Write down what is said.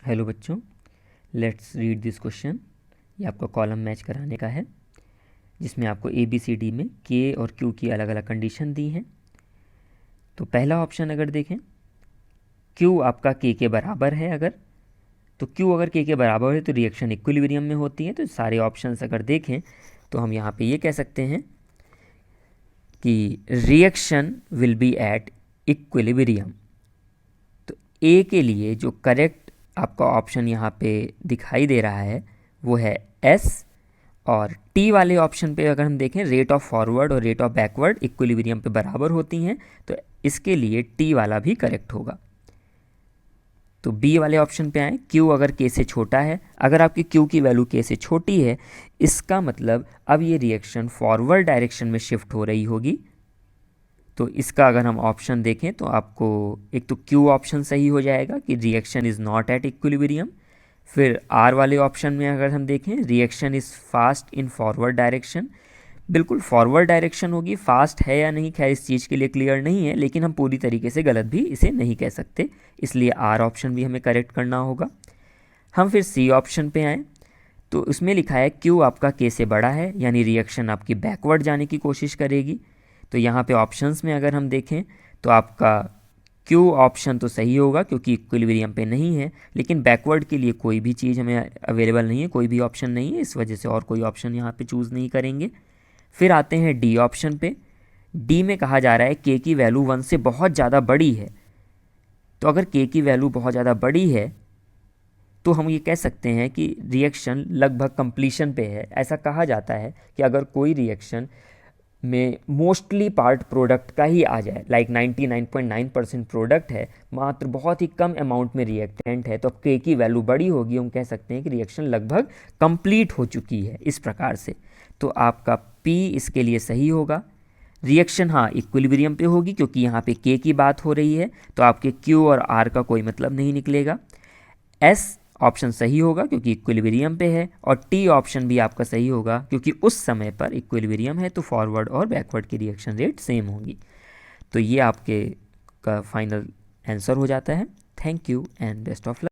Hello बच्चों, let's read this question. ये आपका कॉलम मैच कराने का है, जिसमें आपको ए बी सी डी में के और क्यू की अलग अलग कंडीशन दी हैं। तो पहला ऑप्शन अगर देखें, क्यू आपका के बराबर है अगर, तो क्यू अगर के बराबर है तो रिएक्शन इक्विलिब्रियम में होती है। तो सारे ऑप्शंस अगर देखें तो हम यहाँ पे ये कह सकते हैं कि reaction will be at equilibrium. तो ए के लिए जो करेक्ट आपका ऑप्शन यहाँ पे दिखाई दे रहा है वो है एस। और टी वाले ऑप्शन पे अगर हम देखें, रेट ऑफ फॉरवर्ड और रेट ऑफ बैकवर्ड इक्विलिब्रियम पे बराबर होती हैं, तो इसके लिए टी वाला भी करेक्ट होगा। तो बी वाले ऑप्शन पे आए, क्यू अगर के से छोटा है, अगर आपकी क्यू की वैल्यू के से छोटी है, इसका मतलब अब ये रिएक्शन फॉरवर्ड डायरेक्शन में शिफ्ट हो रही होगी। तो इसका अगर हम ऑप्शन देखें तो आपको एक तो क्यू ऑप्शन सही हो जाएगा कि reaction is not at equilibrium. फिर आर वाले ऑप्शन में अगर हम देखें, reaction is fast in forward direction. बिल्कुल फॉरवर्ड डायरेक्शन होगी, फास्ट है या नहीं खैर इस चीज़ के लिए क्लियर नहीं है, लेकिन हम पूरी तरीके से गलत भी इसे नहीं कह सकते, इसलिए आर ऑप्शन भी हमें करेक्ट करना होगा। हम फिर सी ऑप्शन पे आएँ तो उसमें लिखा है क्यू आपका के से बड़ा है, यानी रिएक्शन आपकी बैकवर्ड जाने की कोशिश करेगी। तो यहाँ पे ऑप्शंस में अगर हम देखें तो आपका क्यू ऑप्शन तो सही होगा क्योंकि इक्विलिब्रियम पे नहीं है, लेकिन बैकवर्ड के लिए कोई भी चीज़ हमें अवेलेबल नहीं है, कोई भी ऑप्शन नहीं है, इस वजह से और कोई ऑप्शन यहाँ पे चूज़ नहीं करेंगे। फिर आते हैं डी ऑप्शन पे। डी में कहा जा रहा है के की वैल्यू 1 से बहुत ज़्यादा बड़ी है। तो अगर के की वैल्यू बहुत ज़्यादा बड़ी है तो हम ये कह सकते हैं कि रिएक्शन लगभग कंप्लीशन पे है। ऐसा कहा जाता है कि अगर कोई रिएक्शन में मोस्टली पार्ट प्रोडक्ट का ही आ जाए, लाइक 99.9% प्रोडक्ट है, मात्र बहुत ही कम अमाउंट में रिएक्टेंट है, तो अब के की वैल्यू बड़ी होगी, हम कह सकते हैं कि रिएक्शन लगभग कंप्लीट हो चुकी है इस प्रकार से। तो आपका पी इसके लिए सही होगा। रिएक्शन हाँ इक्विलिब्रियम पे होगी क्योंकि यहाँ पे के की बात हो रही है, तो आपके क्यू और आर का कोई मतलब नहीं निकलेगा। एस ऑप्शन सही होगा क्योंकि इक्विलिब्रियम पे है, और टी ऑप्शन भी आपका सही होगा क्योंकि उस समय पर इक्विलिब्रियम है, तो फॉरवर्ड और बैकवर्ड की रिएक्शन रेट सेम होंगी। तो ये आपके का फाइनल आंसर हो जाता है। Thank you and best of luck.